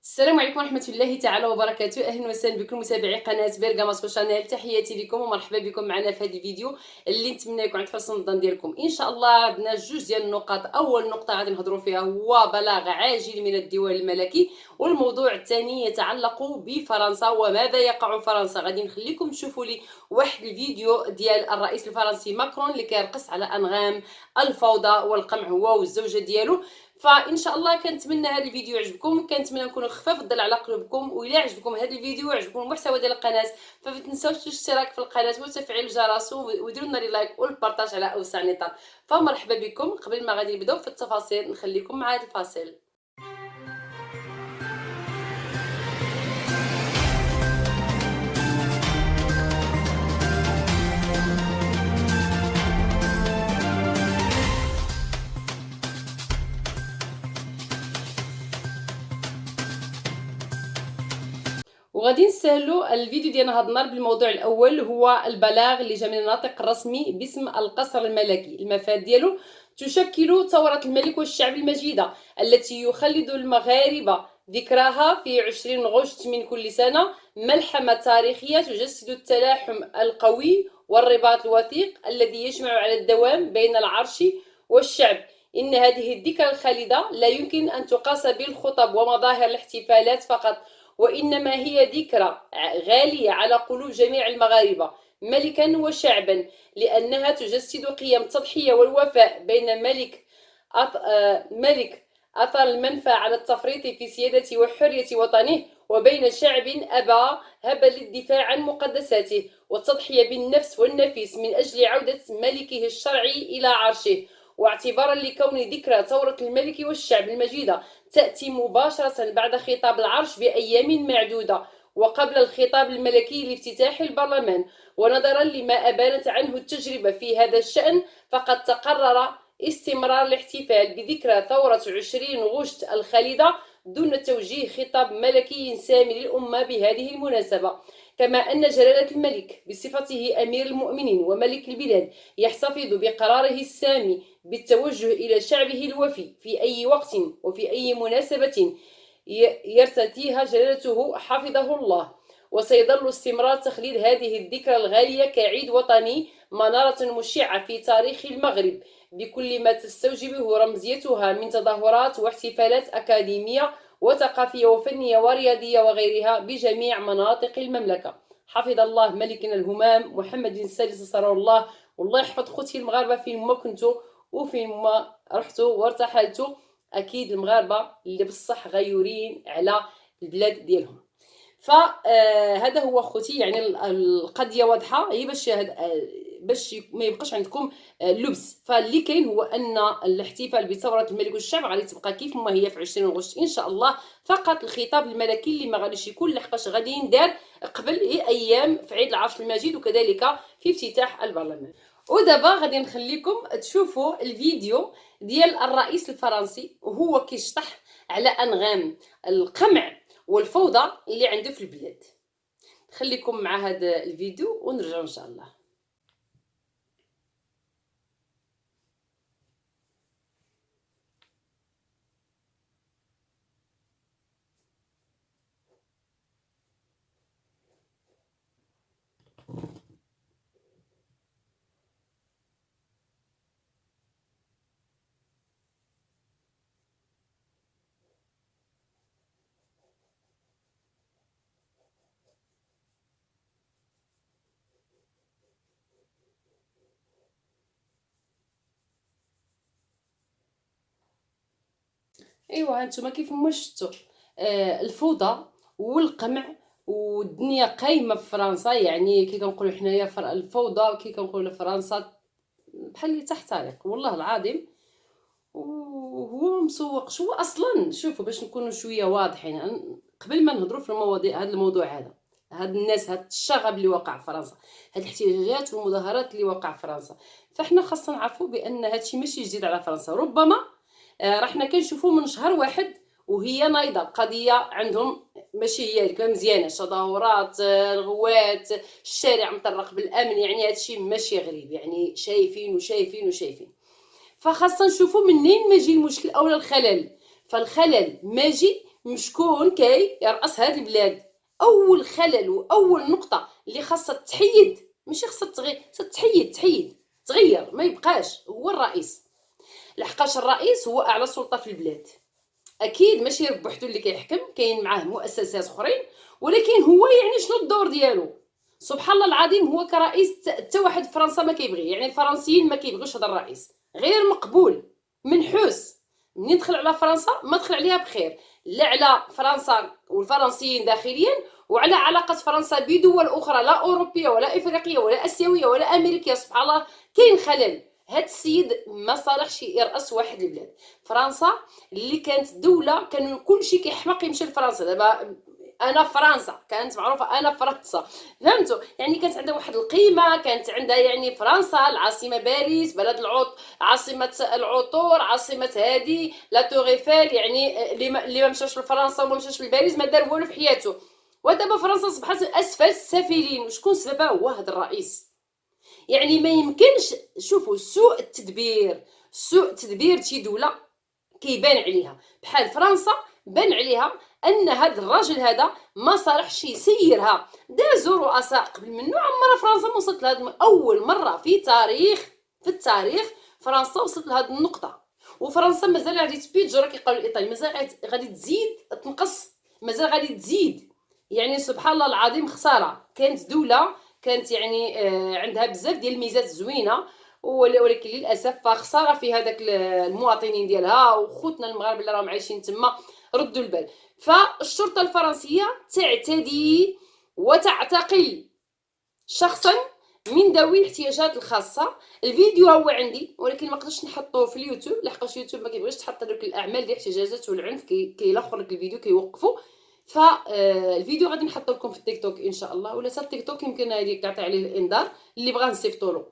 السلام عليكم ورحمة الله تعالى وبركاته. أهلا وسهلا بكم متابعي قناة بيرغاماسكو شانيل. تحياتي لكم ومرحبا بكم معنا في هذا الفيديو اللي نتمنى يكون عند حسن الظن ديالكم. ان شاء الله عندنا جوج ديال النقاط. اول نقطة غادي نهضروا فيها هو بلاغ عاجل من الديوان الملكي، والموضوع الثاني يتعلق بفرنسا وماذا يقع في فرنسا. غادي نخليكم تشوفوا لي واحد الفيديو ديال الرئيس الفرنسي ماكرون اللي كيرقص على انغام الفوضى والقمع هو والزوجة ديالو. فان شاء الله كنتمنى هذا الفيديو يعجبكم، كنتمنى نكونوا خفاف الظل على قلوبكم. وإلا عجبكم هذا الفيديو وعجبكم المحتوى ديال القناه فما تنساوش الاشتراك في القناه وتفعيل الجرس وديروا لنا لايك والبارطاج على اوسع نطاق. فمرحبا بكم. قبل ما غادي نبداو في التفاصيل نخليكم مع هذا الفاصل. وغادي نسهلوا الفيديو ديالنا هذا النهار بالموضوع الاول، هو البلاغ اللي جا من الناطق الرسمي باسم القصر الملكي. المفاد ديالو: تشكل ثورة الملك والشعب المجيدة التي يخلد المغاربة ذكراها في 20 غشت من كل سنة ملحمة تاريخية تجسد التلاحم القوي والرباط الوثيق الذي يجمع على الدوام بين العرش والشعب. إن هذه الذكرى الخالدة لا يمكن أن تقاس بالخطب ومظاهر الاحتفالات فقط، وإنما هي ذكرى غالية على قلوب جميع المغاربة ملكا وشعبا، لأنها تجسد قيم التضحية والوفاء بين ملك أثر المنفى على التفريط في سيادة وحرية وطنه، وبين شعب هب للدفاع عن مقدساته والتضحية بالنفس والنفيس من أجل عودة ملكه الشرعي إلى عرشه. واعتبارا لكون ذكرى ثورة الملك والشعب المجيدة تأتي مباشرة بعد خطاب العرش بأيام معدودة وقبل الخطاب الملكي لافتتاح البرلمان، ونظرا لما أبانت عنه التجربة في هذا الشأن، فقد تقرر استمرار الاحتفال بذكرى ثورة 20 غشت الخالدة دون توجيه خطاب ملكي سامي للأمة بهذه المناسبة. كما أن جلالة الملك بصفته أمير المؤمنين وملك البلاد يحتفظ بقراره السامي بالتوجه إلى شعبه الوفي في أي وقت وفي أي مناسبة يرتديها جلالته حفظه الله. وسيظل استمرار تخليد هذه الذكرى الغالية كعيد وطني منارة مشعة في تاريخ المغرب بكل ما تستوجبه رمزيتها من تظاهرات واحتفالات أكاديمية وثقافية وفنية ورياضية وغيرها بجميع مناطق المملكة. حفظ الله ملكنا الهمام محمد السادس صلى الله. والله يحفظ خوتي المغاربة فين ما كنتوا وفين ما رحتوا وارتحلتوا. اكيد المغاربه اللي بصح غيورين على البلاد ديالهم. فهذا هو خوتي، يعني القضيه واضحه، هي باش ما يبقاش عندكم لبس. فاللي كاين هو ان الاحتفال بثوره الملك والشعب غادي تبقى كيف ما هي في 20 غشت ان شاء الله. فقط الخطاب الملكي اللي ما غاديش يكون لحقاش غادي يندار قبل ايام في عيد العرش المجيد وكذلك في افتتاح البرلمان. ودابا غادي نخليكم تشوفوا الفيديو ديال الرئيس الفرنسي وهو كيشطح على انغام القمع والفوضى اللي عنده في البلاد. خليكم مع هذا الفيديو ونرجع ان شاء الله. ايوا هانتوما كيف ما شفتوا الفوضى والقمع والدنيا قايمه في فرنسا. يعني كي كنقولوا حنايا الفوضى وكي كنقولوا فرنسا بحال اللي تحترق والله العظيم. وهو مسوق هو اصلا. شوفوا باش نكونوا شويه واضحين قبل ما نهضروا في المواضيع، هذا الموضوع هاد الناس، هاد الشغب اللي وقع في فرنسا، هاد الاحتجاجات والمظاهرات اللي وقع في فرنسا، فاحنا خاصنا نعرفوا بان هادشي ماشي جديد على فرنسا. ربما رحنا كنشوفوه من شهر واحد وهي نايضه القضيه عندهم، ماشي هي كلام مزيانه، تظاهرات الغوات، الشارع مطرق بالامن. يعني هادشي ماشي غريب، يعني شايفين وشايفين وشايفين. فخاصة نشوفوا منين ماجي المشكل اولا الخلل. فالخلل ماجي شكون كي يرأس هذه البلاد. اول خلل واول نقطه اللي خاصها تحيد، ماشي خاصها تغير، خاصها تحيد تغير، ما يبقاش هو الرئيس. لحقاش الرئيس هو اعلى سلطه في البلاد. اكيد ماشي رب وحده اللي كيحكم، كاين معاه مؤسسات اخرين، ولكن هو يعني شنو الدور ديالو؟ سبحان الله العظيم، هو كرئيس حتى واحد في فرنسا ما كيبغي، يعني الفرنسيين ما كيبغيوش هذا الرئيس، غير مقبول منحوس. منين دخل على فرنسا ما دخل عليها بخير، لا على فرنسا والفرنسيين داخليا، وعلى علاقة فرنسا بدول أخرى لا أوروبية ولا إفريقية ولا آسيوية ولا أمريكية. سبحان الله كاين خلل. هاد السيد ما صالحش يرأس واحد البلاد. فرنسا اللي كانت دولة كانوا كلشي كيحماق يمشي لفرنسا. دابا انا فرنسا كانت معروفه، انا فرنسا، فهمتوا؟ يعني كانت عندها واحد القيمه، كانت عندها يعني فرنسا العاصمه باريس، بلد عاصمه العطور، عاصمه هادي لا تور ايفيل. يعني اللي ما مشاش لفرنسا وما مشاش لباريس ما دار والو في حياته. ودابا فرنسا صبحت اسفل السافلين. وشكون سببها؟ هو هذا الرئيس. يعني ما يمكنش. شوفوا سوء تدبير شي دوله كيبان عليها. بحال فرنسا بان عليها ان هذا الراجل هذا ما صالحش يسيرها. دازوا رؤساء قبل منه، عمر فرنسا ما وصلت لهذا. اول مره في التاريخ فرنسا وصلت لهذه النقطه. وفرنسا مازال غادي تبيجر، كيقولوا الايطالي، مازال غادي تزيد تنقص، مازال غادي تزيد. يعني سبحان الله العظيم خساره. كانت دوله كانت يعني عندها بزاف ديال الميزات زوينه، ولكن للاسف خساره في هذاك المواطنين ديالها. وخوتنا المغاربه اللي راهم عايشين تما ردوا البال. فالشرطه الفرنسيه تعتدي وتعتقل شخصا من ذوي الاحتياجات الخاصه. الفيديو هو عندي، ولكن ما قدرتش نحطه في اليوتيوب لحقاش اليوتيوب ما كيبغيش تحط دوك الاعمال ديال الاحتجاجات والعنف، كيلخر لك الفيديو كيوقفوا. فالفيديو غادي نحطه لكم في التيك توك ان شاء الله، ولا حتى التيك توك يمكن هذيك تعطي عليه الانذار اللي بغى نصيفطوا له.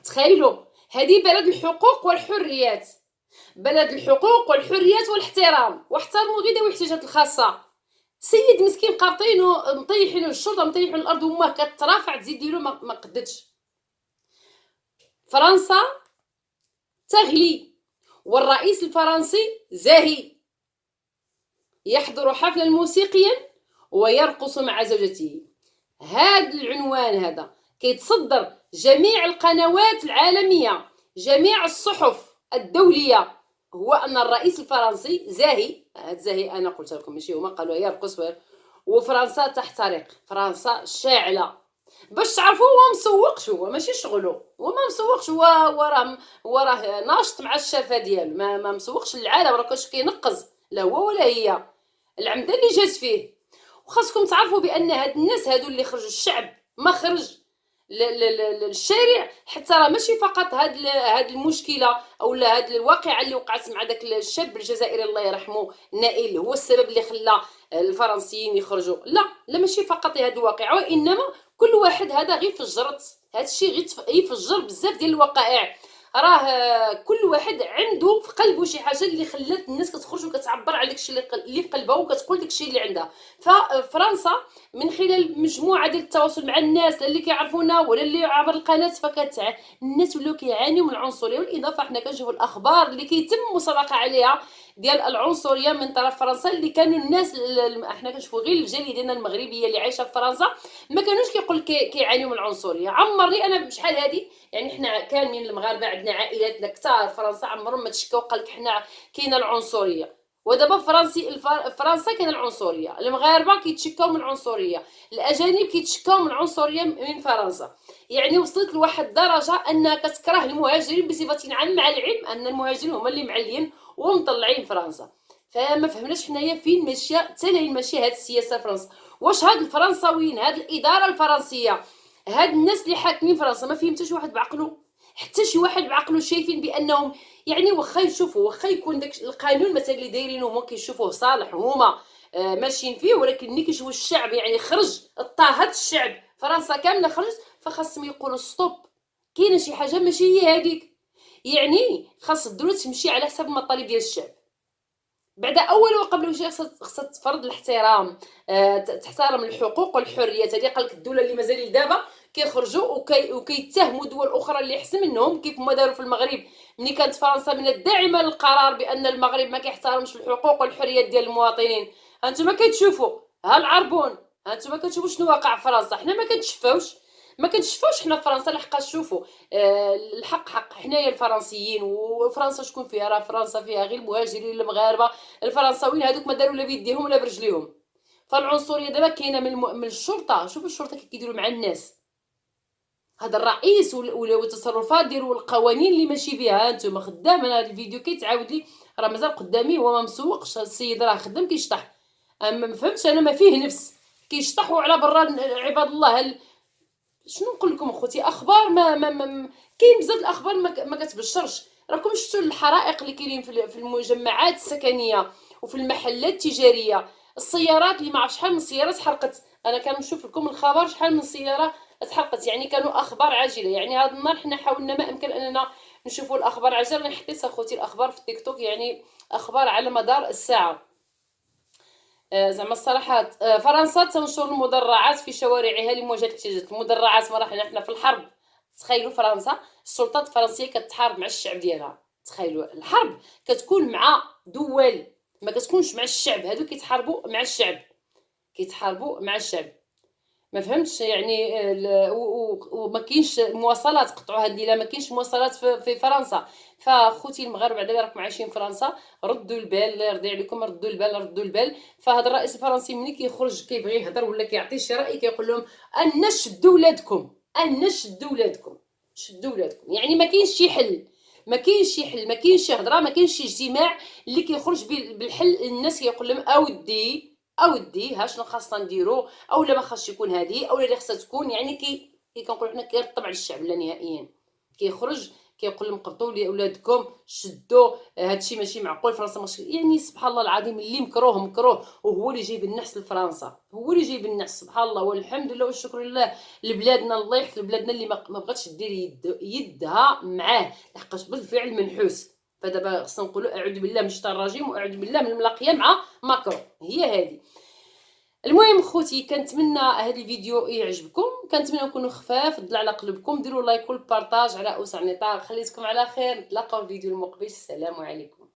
تخيلوا، هذه بلد الحقوق والحريات، بلد الحقوق والحريات والاحترام، واحترموا غير ذوي الاحتياجات الخاصه. سيد مسكين قابطينو مطيحينو، الشرطه مطيحينو الارض وما كترافع تزيد ديرو ما قدتش. فرنسا تغلي والرئيس الفرنسي زاهي، يحضر حفلا موسيقيا ويرقص مع زوجته. هذا العنوان هذا كيتصدر جميع القنوات العالميه، جميع الصحف الدوليه، هو ان الرئيس الفرنسي زاهي. هذا زاهي انا قلت لكم ماشي هما قالوا يرقص، وفرنسا تحترق، فرنسا شاعله. باش تعرفوا هو مسوقش، هو ماشي شغله، هو ما مسوقش، هو راه ناشط مع الشافه ديالو، ما مسوقش للعالم، راه كاش كينقز لا هو ولا هي. العمده اللي جات فيه. وخاصكم تعرفوا بان هاد الناس هادو اللي خرجوا، الشعب ما خرج للشارع حتى راه ماشي فقط هاد المشكله او هاد الواقعه اللي وقعت مع داك الشاب الجزائري الله يرحمه نائل هو السبب اللي خلى الفرنسيين يخرجوا. لا ماشي فقط هاد الواقعه، وانما كل واحد هذا غير فجرت هاد الشيء، غير يفجر بزاف ديال الوقائع. راه كل واحد عنده في قلبه شي حاجه اللي خلات الناس كتخرج وكتعبر على داكشي اللي في قلبها وكتقول داكشي اللي عندها. ففرنسا من خلال مجموعه ديال التواصل مع الناس اللي كيعرفونا ولا اللي عبر القناه، الناس ولاو كيعانيو من العنصريه. والاضافه حنا كنشوفوا الاخبار اللي كيتم مسابقه عليها ديال العنصريه من طرف فرنسا، اللي كانوا الناس احنا كنشوفوا غير الجاليه ديالنا المغربيه اللي عايشه في فرنسا ما كانوش كيقول كيعانيو من العنصريه. عمرني انا بشحال هادي، يعني حنا كاملين المغاربه عندنا عائلاتنا كثار فرنسا، عمرهم ما تشكاو قال لك حنا كاينه العنصريه. ودابا فرنسا كاينه العنصريه، المغاربه كيتشكاو من العنصريه، الاجانب كيتشكاو من العنصريه من فرنسا. يعني وصلت لواحد الدرجه انها كتكره المهاجرين بصفه عامه، مع العلم ان المهاجرين هما اللي معليين ومطلعين فرنسا. فما فهمناش حنايا فين ماشيه، حتى لين ماشيه هاد السياسه فرنسا. واش هاد الفرنساويين، هاد الاداره الفرنسيه، هاد الناس اللي حاكمين فرنسا ما فيهم حتى شي واحد بعقله؟ حتى شي واحد بعقله شايفين بانهم يعني واخا يشوفوا، واخا يكون داك القانون مثلا اللي دايرينه هما كيشوفوه صالح هما ماشيين فيه، ولكن ملي كيشوفوا الشعب يعني خرج، اضطهد الشعب، فرنسا كامله خرجت، فخاصهم يقولوا ستوب، كاينه شي حاجه ماشي هي هذيك. يعني خاص الدوله تمشي على حسب المطالب ديال الشعب. بعد اول وقبل كل شيء خصها تفرض الاحترام، تحترم الحقوق والحريات. هذه قالك الدوله اللي مازال دابا كيخرجوا وكيتهموا دول اخرى اللي احسن منهم، كيف ما داروا في المغرب ملي كانت فرنسا من الداعمه للقرار بان المغرب ما كيحترمش الحقوق والحريات ديال المواطنين. هانتوما كتشوفوا، ها العربون، هانتوما كتشوفوا شنو واقع في فرنسا. حنا ما كنتشفاوش حنا في فرنسا. لحقاش شوفوا، الحق حق حنايا الفرنسيين. وفرنسا شكون فيها؟ راه فرنسا فيها غير المهاجرين المغاربه. الفرنساويين هذوك ما داروا لا بيديهم ولا برجليهم. فالعنصريه دابا كاينه من الشرطه. شوفوا الشرطه كيف كيديروا مع الناس. هذا الرئيس والتصرفات ديالو والقوانين اللي ماشي بها. انتم خدام، انا هذا الفيديو كيتعاود لي، راه مازال قدامي، هو ما مسوقش. السيد راه خدام كيشطح. اما ما فهمتش انا، ما فيه نفس كيشطحوا على برا. عباد الله، شنو نقول لكم اخوتي؟ اخبار كاين بزاف الاخبار ما كتبشرش. راكم شفتوا الحرائق اللي كاينين في المجمعات السكنيه وفي المحلات التجاريه. السيارات اللي ما عرف شحال من سياره تحرقت. انا كنشوف لكم الخبر شحال من سياره تحرقت. يعني كانوا اخبار عاجله. يعني هذا النهار حنا حاولنا ما امكن اننا نشوفوا الاخبار عاجله. انا حطيت اخوتي الاخبار في التيك توك، يعني اخبار على مدار الساعه. زعما الصراحه، فرنسا تنشر المدرعات في شوارعها لمواجهه الاحتجاجات. المدرعات، ما راح حنا في الحرب. تخيلوا فرنسا السلطات الفرنسيه كتحارب مع الشعب ديالها. تخيلوا الحرب كتكون مع دول، ما كتكونش مع الشعب. هادو كيتحاربوا مع الشعب، كيتحاربوا مع الشعب. ما فهمتش يعني. وما كاينش مواصلات. قطعوا هاد الليله ما كاينش مواصلات في فرنسا. فخوتي المغاربه بعدا اللي راكم عايشين في فرنسا، ردوا البال، الله يرضي عليكم، ردوا البال، ردوا البال. فهاد الرئيس الفرنسي ملي كيخرج كيبغي يهضر ولا كيعطي شي راي، كيقول لهم ان شدوا ولادكم، ان شدوا ولادكم، شدوا ولادكم. يعني ما كاينش شي حل، ما كاينش شي حل، ما كاينش شي هضره، ما كاينش شي اجتماع اللي كيخرج بالحل. الناس كيقول لهم اودي ها شنو خاصنا نديرو، اولا ما خاصش يكون هذه، اولا اللي خاصها تكون. يعني كي كنقولوا حنا كيرطب على الشعب لا نهائيا. كيخرج كيقول لهم قبطوا لي اولادكم، شدوا، هادشي ماشي معقول. فرنسا ماشي، يعني سبحان الله العظيم، اللي مكروه وهو اللي جايب النحس لفرنسا، هو اللي جايب النحس. سبحان الله والحمد لله والشكر لله لبلادنا. الله يحفظ بلادنا اللي ما بغاتش دير يدها معاه، لحقاش بالفعل منحوس. فدابا خصنا نقولوا اعوذ بالله من الشيطان الرجيم واعوذ بالله من الملاقيه مع ماكرون. هي هذه. المهم خوتي، كنتمنى هذا الفيديو يعجبكم، كنتمنى نكونوا خفاف ضل على قلبكم. ديروا لايك والبارطاج على اوسع نطاق. خليتكم على خير، نتلاقاو في الفيديو المقبل. السلام عليكم.